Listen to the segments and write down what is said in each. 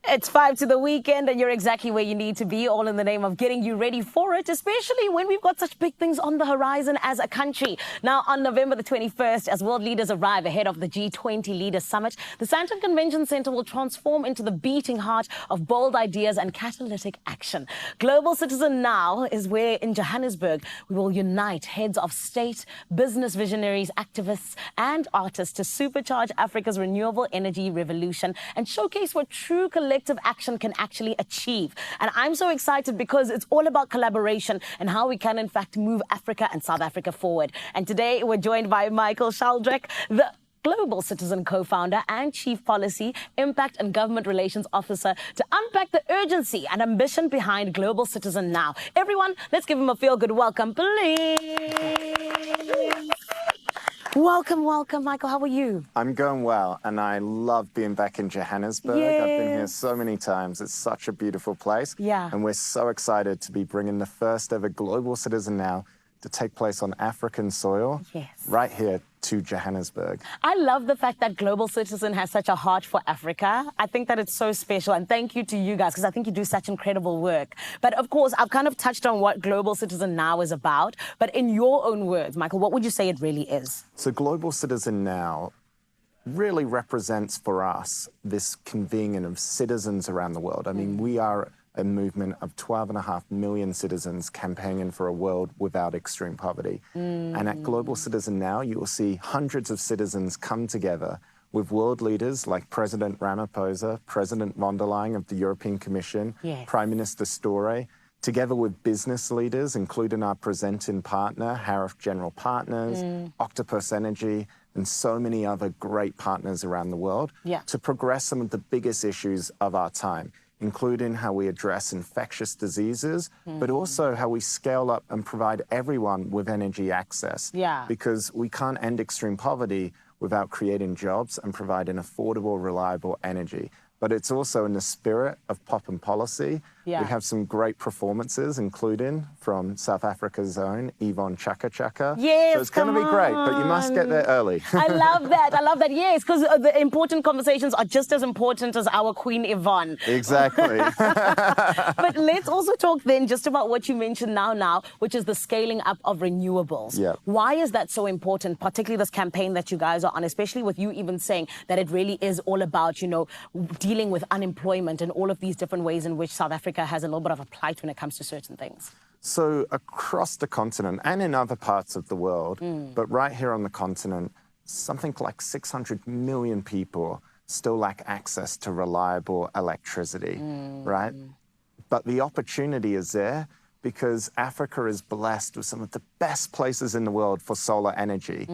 It's 5 to the weekend and you're exactly where you need to be, all in the name of getting you ready for it, especially when we've got such big things on the horizon as a country. Now, on November the 21st, as world leaders arrive ahead of the G20 Leaders Summit, the Sandton Convention Centre will transform into the beating heart of bold ideas and catalytic action. Global Citizen Now is where in Johannesburg we will unite heads of state, business visionaries, activists and artists to supercharge Africa's renewable energy revolution and showcase what true collective action can actually achieve. And I'm so excited because it's all about collaboration and how we can, in fact, move Africa and South Africa forward. And today we're joined by Michael Sheldrick, the Global Citizen co-founder and Chief Policy, Impact and Government Relations Officer, to unpack the urgency and ambition behind Global Citizen Now. Everyone, let's give him a feel-good welcome, please. Welcome, welcome, Michael. How are you? I'm going well, and I love being back in Johannesburg. Yes. I've been here so many times. It's such a beautiful place. Yeah. And we're so excited to be bringing the first ever Global Citizen Now to take place on African soil, yes, right here to Johannesburg. I love the fact that Global Citizen has such a heart for Africa. I think that it's so special, and thank you to you guys, because I think you do such incredible work. But of course, I've kind of touched on what Global Citizen Now is about, but in your own words, Michael, what would you say it really is? So Global Citizen Now really represents for us this convening of citizens around the world. I mean, we are a movement of 12.5 million citizens campaigning for a world without extreme poverty. And at Global Citizen Now, you will see hundreds of citizens come together with world leaders like President Ramaphosa, President von der Leyen of the European Commission, yes, Prime Minister Storey, together with business leaders, including our presenting partner, Harif General Partners, Octopus Energy, and so many other great partners around the world, to progress some of the biggest issues of our time, including how we address infectious diseases, but also how we scale up and provide everyone with energy access. Because we can't end extreme poverty without creating jobs and providing affordable, reliable energy. But it's also in the spirit of pop and policy. We have some great performances, including from South Africa's own Yvonne Chaka Chaka. Yes, so it's going to be great, but you must get there early. I love that. I love that. Yes, because the important conversations are just as important as our Queen Yvonne. Exactly. But let's also talk then just about what you mentioned now, which is the scaling up of renewables. Why is that so important, particularly this campaign that you guys are on, especially with you even saying that it really is all about, you know, dealing with unemployment and all of these different ways in which South Africa has a little bit of a plight when it comes to certain things? So across the continent and in other parts of the world, but right here on the continent, something like 600 million people still lack access to reliable electricity, right? But the opportunity is there because Africa is blessed with some of the best places in the world for solar energy.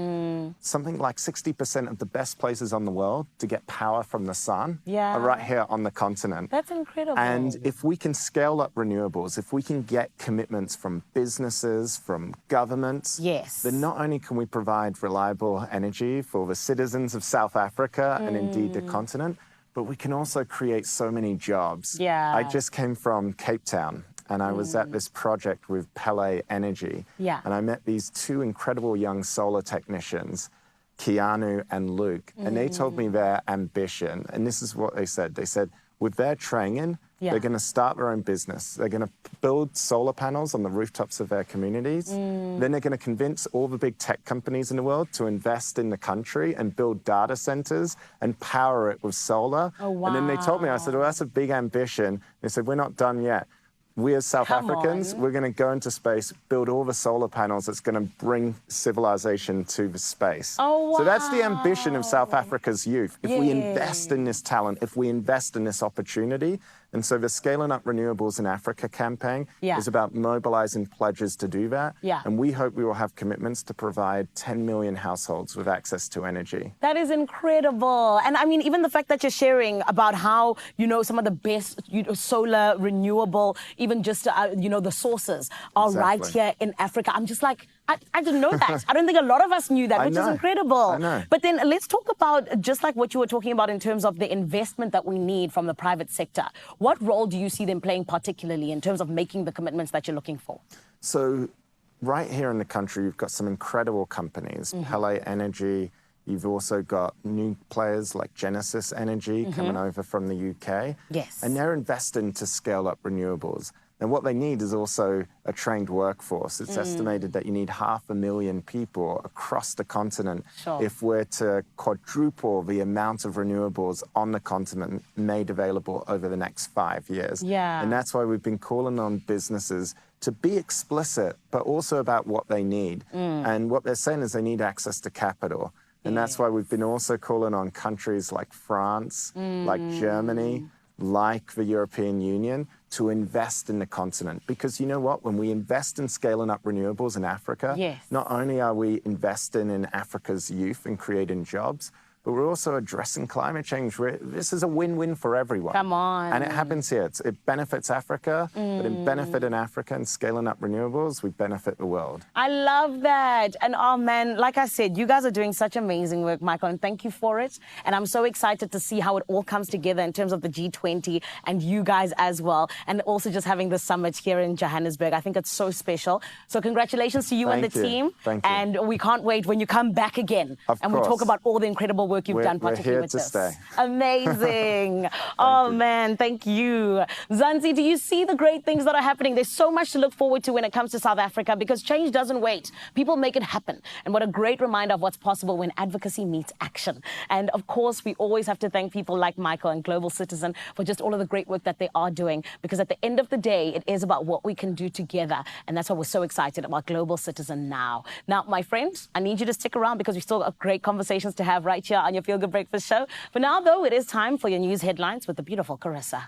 Something like 60% of the best places on the world to get power from the sun are right here on the continent. That's incredible. And if we can scale up renewables, if we can get commitments from businesses, from governments, then not only can we provide reliable energy for the citizens of South Africa and indeed the continent, but we can also create so many jobs. I just came from Cape Town, and I was at this project with Pele Energy. And I met these two incredible young solar technicians, Keanu and Luke. And they told me their ambition. And this is what they said. They said, with their training, they're going to start their own business. They're going to build solar panels on the rooftops of their communities. Then they're going to convince all the big tech companies in the world to invest in the country and build data centers and power it with solar. And then they told me, I said, well, that's a big ambition. They said, we're not done yet. We as South Africans, we're going to go into space, build all the solar panels that's going to bring civilization to the space. So that's the ambition of South Africa's youth. If we invest in this talent, if we invest in this opportunity, and so the Scaling Up Renewables in Africa campaign is about mobilizing pledges to do that. And we hope we will have commitments to provide 10 million households with access to energy. That is incredible. And I mean, even the fact that you're sharing about how, you know, some of the best solar renewable, even just, you know, the sources are right here in Africa. I'm just like, I didn't know that. I don't think a lot of us knew that, which is incredible. I know. But then let's talk about, just like what you were talking about in terms of the investment that we need from the private sector. What role do you see them playing particularly in terms of making the commitments that you're looking for? So right here in the country, you've got some incredible companies, Pele Energy, You've also got new players like Genesis Energy coming over from the UK. Yes. And they're investing to scale up renewables. And what they need is also a trained workforce. It's estimated that you need 500,000 people across the continent if we're to quadruple the amount of renewables on the continent made available over the next 5 years. Yeah. And that's why we've been calling on businesses to be explicit, but also about what they need. And what they're saying is they need access to capital. And that's why we've been also calling on countries like France, like Germany, like the European Union, to invest in the continent. Because you know what? When we invest in scaling up renewables in Africa, not only are we investing in Africa's youth and creating jobs, but we're also addressing climate change. This is a win-win for everyone. Come on. And it happens here. It benefits Africa, but in benefiting Africa and scaling up renewables, we benefit the world. I love that. And oh man, like I said, you guys are doing such amazing work, Michael, and thank you for it. And I'm so excited to see how it all comes together in terms of the G20 and you guys as well. And also just having the summit here in Johannesburg. I think it's so special. So congratulations to you and the team. Thank you. And we can't wait when you come back again. And we'll talk about all the incredible work you've done, particularly with this. We're here to stay. Amazing. Oh, man, thank you. Zanzi, do you see the great things that are happening? There's so much to look forward to when it comes to South Africa because change doesn't wait. People make it happen. And what a great reminder of what's possible when advocacy meets action. And of course, we always have to thank people like Michael and Global Citizen for just all of the great work that they are doing, because at the end of the day, it is about what we can do together. And that's why we're so excited about Global Citizen now. Now, my friends, I need you to stick around because we've still got great conversations to have right here on your Feel Good Breakfast Show. For now, though, it is time for your news headlines with the beautiful Carissa.